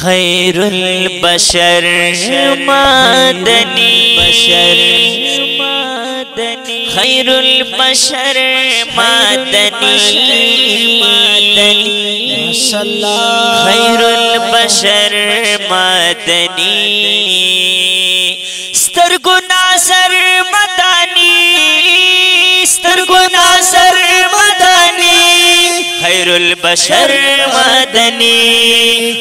خیر البشر مدنی خیر البشر مدنی خیر البشر مدنی سترگو ناظر مدنی سترگو ناظر مدنی خیر البشر مدنی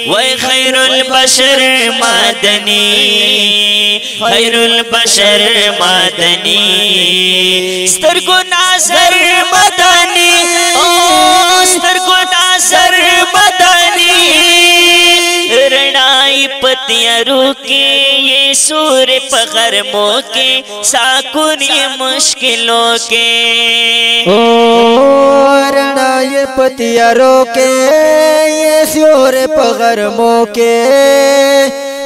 وی خیر البشر مدنی خیر البشر مدنی سترگو ناظر مدنی سترگو ناظر مدنی رڑائی پتیاروں کے یہ سور پغرموں کے ساکن یہ مشکلوں کے رڑائی پتیاروں کے یہ سور پغرموں کے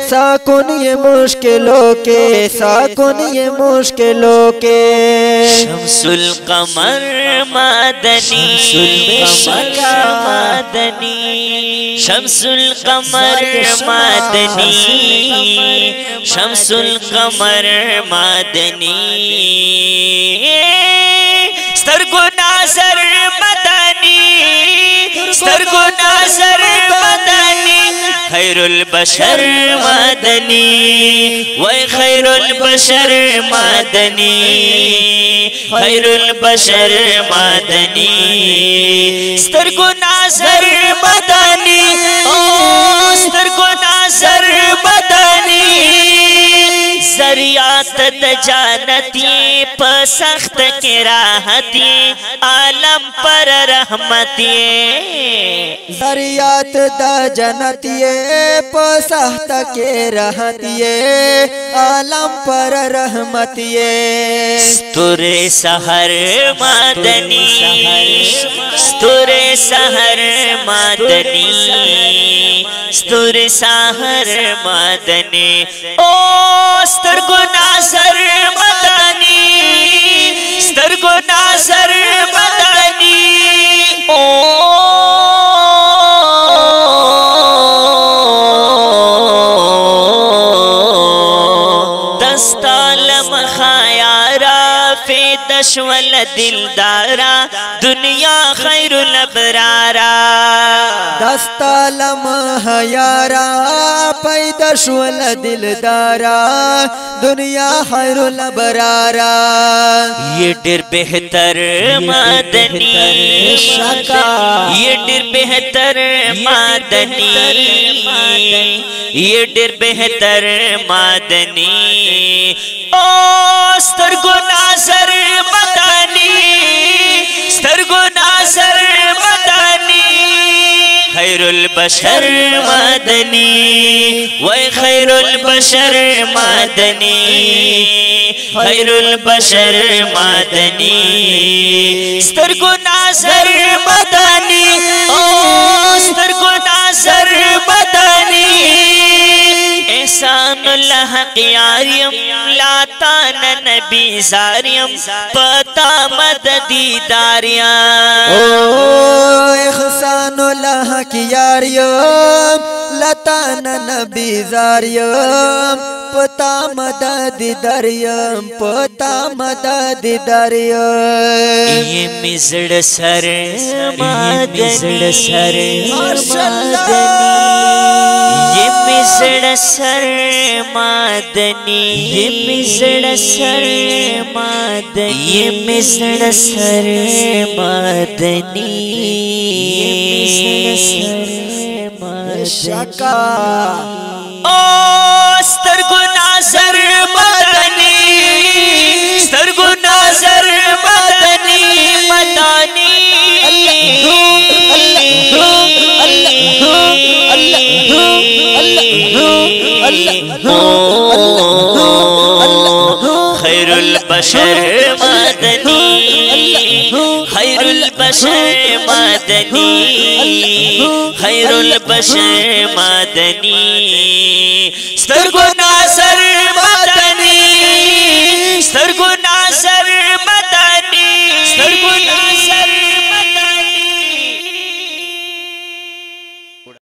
ساکن یہ مشکلوں کے ساکن یہ مشکلوں کے شمس القمر مدنی شمس القمر مدنی شمس القمر مدنی سترگو ناظر مدنی سترگو ناظر مدنی خیر البشر مدنی وی خیر البشر مدنی خیر البشر مدنی سترگو ناظر مدنی سترگو ناظر مدنی ذریعات دجانتی پسخت کی راحتی عالم پر رحمتی ذریعات دا جنتی پسخت کی راحتی عالم پر رحمتی ستور سحر مدنی ستور سحر مدنی ستور سحر مدنی سترگو ناظر مدنی سترگو ناظر مدنی دستالم خیارا فی دشول دلدارا دنیا خیر الابرارا دستالم خیارا پیدا شول دلدارا دنیا خیر الابرارا یہ ڈر بہتر مدنی یہ ڈر بہتر مدنی یہ ڈر بہتر مدنی سترگو ناظر مدنی سترگو ناظر مدنی خیر البشر مدنی وی خیر البشر مدنی خیر البشر مدنی سترگو ناظر مدنی سترگو ناظر مدنی احسان اللہ قیاریم لاتان نبی زاریم پتا مددی داریم احسان اللہ قیاریم لاتان نبی زاریم پتا مدد دریم پتا مدد دریم یہ مزڑ سر مدنی یہ مزڑ سر مدنی یہ مزڑ سر مدنی یہ مزڑ سر مدنی شکا سترگو ناظر مدنی سترگو ناظر مدنی مدنی خیر البشر مدنی خیر البشر مدنی خیر البشر مدنی سترگو ناظر مدنی سترگو ناظر